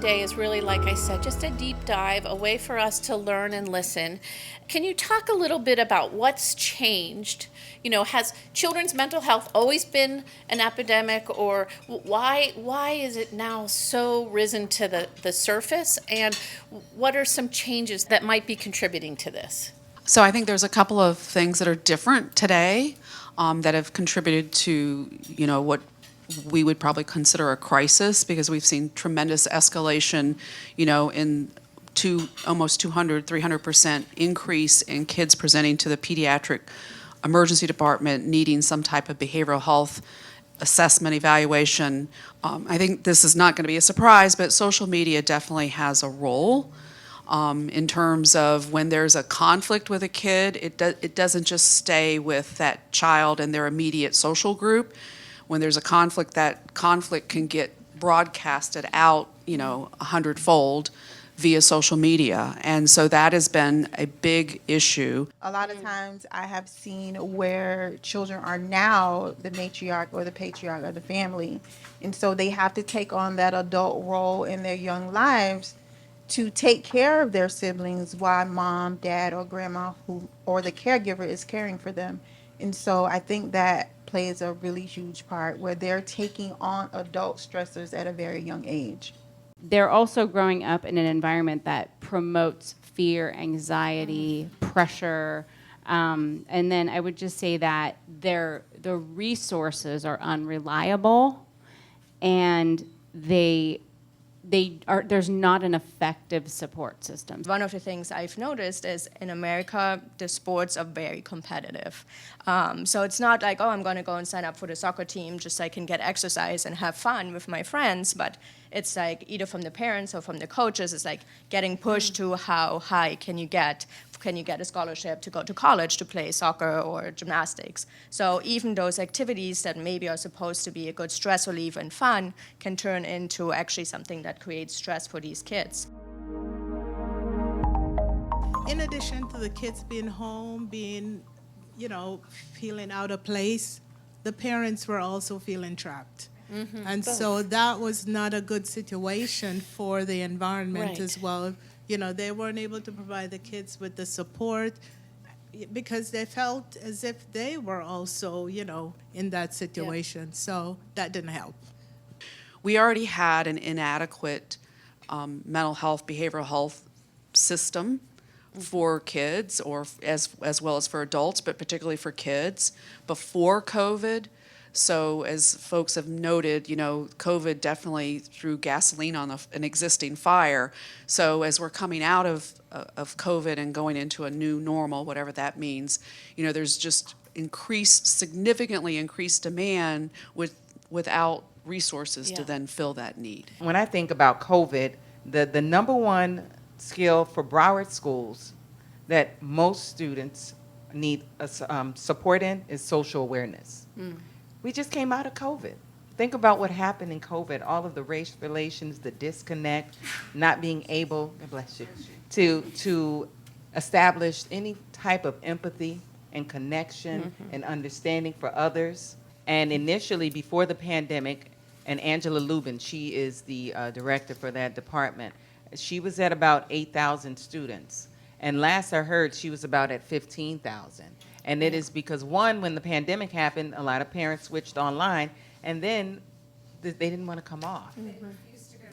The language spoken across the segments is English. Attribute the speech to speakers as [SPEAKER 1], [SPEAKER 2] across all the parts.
[SPEAKER 1] today is really, like I said, just a deep dive, a way for us to learn and listen. Can you talk a little bit about what's changed? You know, has children's mental health always been an epidemic, or why is it now so risen to the surface? And what are some changes that might be contributing to this?
[SPEAKER 2] So I think there's a couple of things that are different today that have contributed to, what we would probably consider a crisis, because we've seen tremendous escalation, in almost 200, 300% increase in kids presenting to the pediatric emergency department needing some type of behavioral health assessment evaluation. I think this is not going to be a surprise, but social media definitely has a role in terms of when there's a conflict with a kid. It doesn't just stay with that child and their immediate social group. When there's a conflict, that conflict can get broadcasted out, 100-fold via social media. And so that has been a big issue.
[SPEAKER 3] A lot of times I have seen where children are now the matriarch or the patriarch of the family. And so they have to take on that adult role in their young lives to take care of their siblings while mom, dad, or grandma or the caregiver is caring for them. And so I think that plays a really huge part where they're taking on adult stressors at a very young age.
[SPEAKER 4] They're also growing up in an environment that promotes fear, anxiety, pressure. And then I would just say that the resources are unreliable, and there's not an effective support system.
[SPEAKER 5] One of the things I've noticed is in America, the sports are very competitive. So it's not like, I'm going to go and sign up for the soccer team just so I can get exercise and have fun with my friends, but it's like either from the parents or from the coaches, it's like getting pushed to how high can you get a scholarship to go to college to play soccer or gymnastics. So even those activities that maybe are supposed to be a good stress relief and fun can turn into actually something that creates stress for these kids.
[SPEAKER 6] In addition to the kids being home, feeling out of place, the parents were also feeling trapped. Mm-hmm. And so that was not a good situation for the environment as well. They weren't able to provide the kids with the support because they felt as if they were also, in that situation. Yep. So that didn't help.
[SPEAKER 2] We already had an inadequate mental health, behavioral health system for kids, or as well as for adults, but particularly for kids before COVID. So as folks have noted, COVID definitely threw gasoline on an existing fire. So as we're coming out of COVID and going into a new normal, whatever that means, there's just significantly increased demand without resources to then fill that need.
[SPEAKER 7] When I think about COVID, the number one skill for Broward schools that most students need support in is social awareness. Mm. We just came out of COVID. Think about what happened in COVID, all of the race relations, the disconnect, not being able, God bless you, to establish any type of empathy and connection and understanding for others. And initially, before the pandemic, and Angela Lubin, she is the director for that department, she was at about 8,000 students. And last I heard, she was about at 15,000. And it is because, one, when the pandemic happened, a lot of parents switched online, and then they didn't want to come off.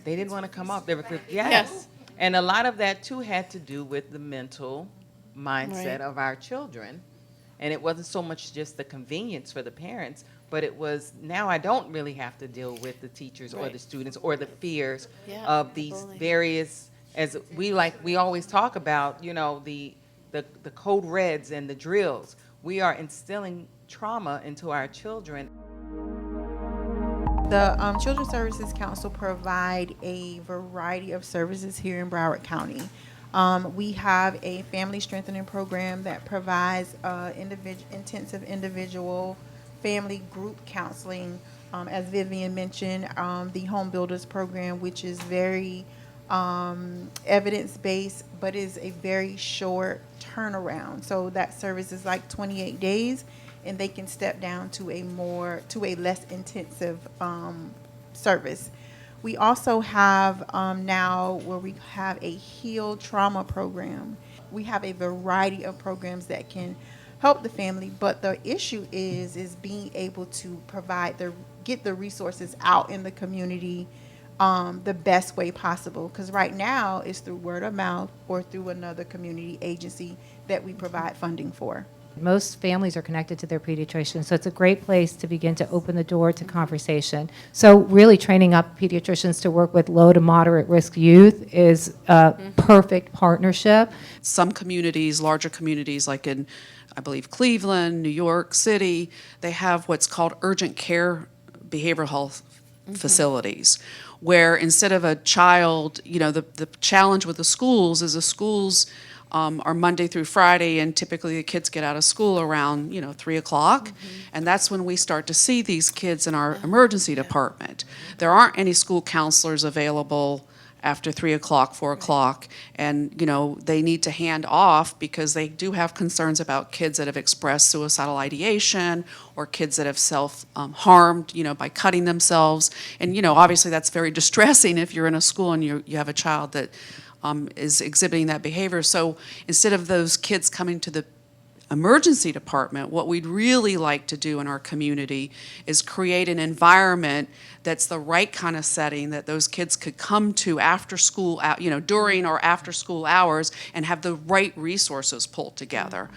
[SPEAKER 7] They didn't want to come off. They were, yes. And a lot of that, too, had to do with the mental mindset of our children. And it wasn't so much just the convenience for the parents, but it was, now I don't really have to deal with the teachers or the students or the fears of these various, as we always talk about, the code reds and the drills. We are instilling trauma into our children.
[SPEAKER 3] The Children's Services Council provide a variety of services here in Broward County. We have a family strengthening program that provides intensive individual family group counseling. As Vivian mentioned, the Home Builders program, which is very evidence-based, but is a very short turnaround. So that service is like 28 days, and they can step down to a less intensive service. We also have now where we have a heal trauma program. We have a variety of programs that can help the family, but the issue is being able to get the resources out in the community the best way possible. Because right now it's through word of mouth or through another community agency that we provide funding for.
[SPEAKER 8] Most families are connected to their pediatrician, so it's a great place to begin to open the door to conversation. So really training up pediatricians to work with low to moderate risk youth is a perfect partnership.
[SPEAKER 2] Some communities, larger communities like in, I believe, Cleveland, New York City, they have what's called urgent care behavioral health facilities, where instead of a child, the challenge with the schools is the schools are Monday through Friday, and typically the kids get out of school around 3 o'clock, and that's when we start to see these kids in our emergency department. There aren't any school counselors available after 3 o'clock, 4 o'clock, and they need to hand off because they do have concerns about kids that have expressed suicidal ideation or kids that have self-harmed, by cutting themselves. And obviously that's very distressing if you're in a school and you have a child that is exhibiting that behavior. So instead of those kids coming to the emergency department, what we'd really like to do in our community is create an environment that's the right kind of setting that those kids could come to after school, during or after school hours, and have the right resources pulled together.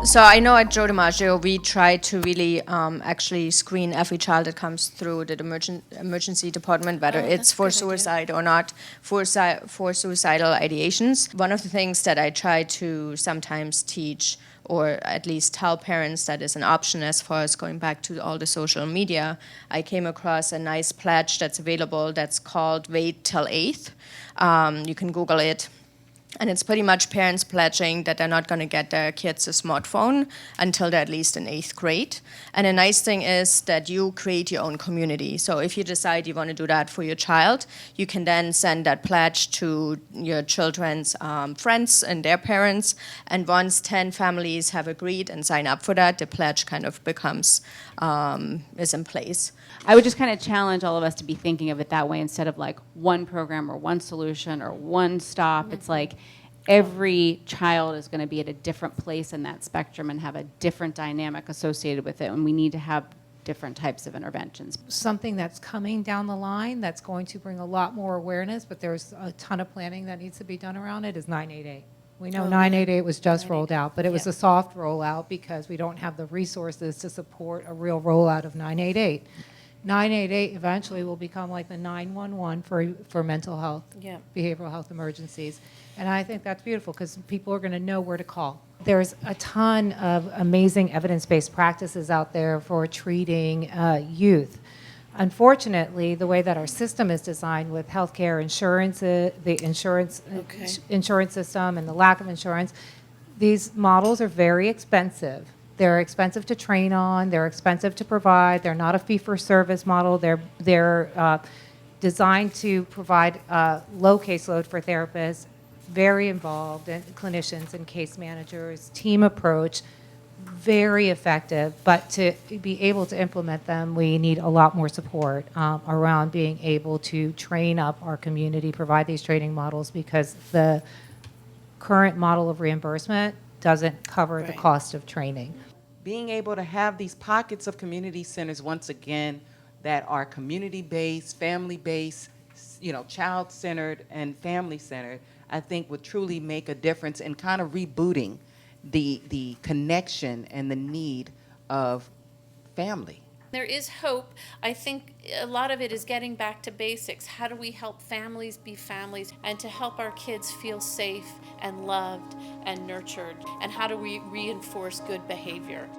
[SPEAKER 5] So I know at Joe DiMaggio we try to really actually screen every child that comes through the emergency department, whether it's for suicide or not, for suicidal ideations. One of the things that I try to sometimes teach, or at least tell parents that is an option as far as going back to all the social media, I came across a nice pledge that's available that's called Wait Till 8th. You can Google it. And it's pretty much parents pledging that they're not going to get their kids a smartphone until they're at least in 8th grade. And a nice thing is that you create your own community. So if you decide you want to do that for your child, you can then send that pledge to your children's friends and their parents. And once 10 families have agreed and sign up for that, the pledge kind of becomes, is in place.
[SPEAKER 4] I would just kind of challenge all of us to be thinking of it that way instead of like one program or one solution or one stop. It's like every child is going to be at a different place in that spectrum and have a different dynamic associated with it, and we need to have different types of interventions.
[SPEAKER 8] Something that's coming down the line that's going to bring a lot more awareness, but there's a ton of planning that needs to be done around it, is 988. We know 988 was just rolled out, but it was a soft rollout because we don't have the resources to support a real rollout of 988. 988 eventually will become like the 911 for mental health, behavioral health emergencies. And I think that's beautiful because people are going to know where to call. There's a ton of amazing evidence-based practices out there for treating youth. Unfortunately, the way that our system is designed with healthcare insurance, the insurance system and the lack of insurance, these models are very expensive. They're expensive to train on. They're expensive to provide. They're not a fee-for-service model. They're designed to provide low caseload for therapists, very involved, and clinicians and case managers, team approach, very effective. But to be able to implement them, we need a lot more support around being able to train up our community, provide these training models, because the current model of reimbursement doesn't cover the cost of training.
[SPEAKER 7] Being able to have these pockets of community centers, once again, that are community-based, family-based, child-centered and family-centered, I think would truly make a difference in kind of rebooting the connection and the need of family.
[SPEAKER 1] There is hope. I think a lot of it is getting back to basics. How do we help families be families, and to help our kids feel safe and loved and nurtured? And how do we reinforce good behavior?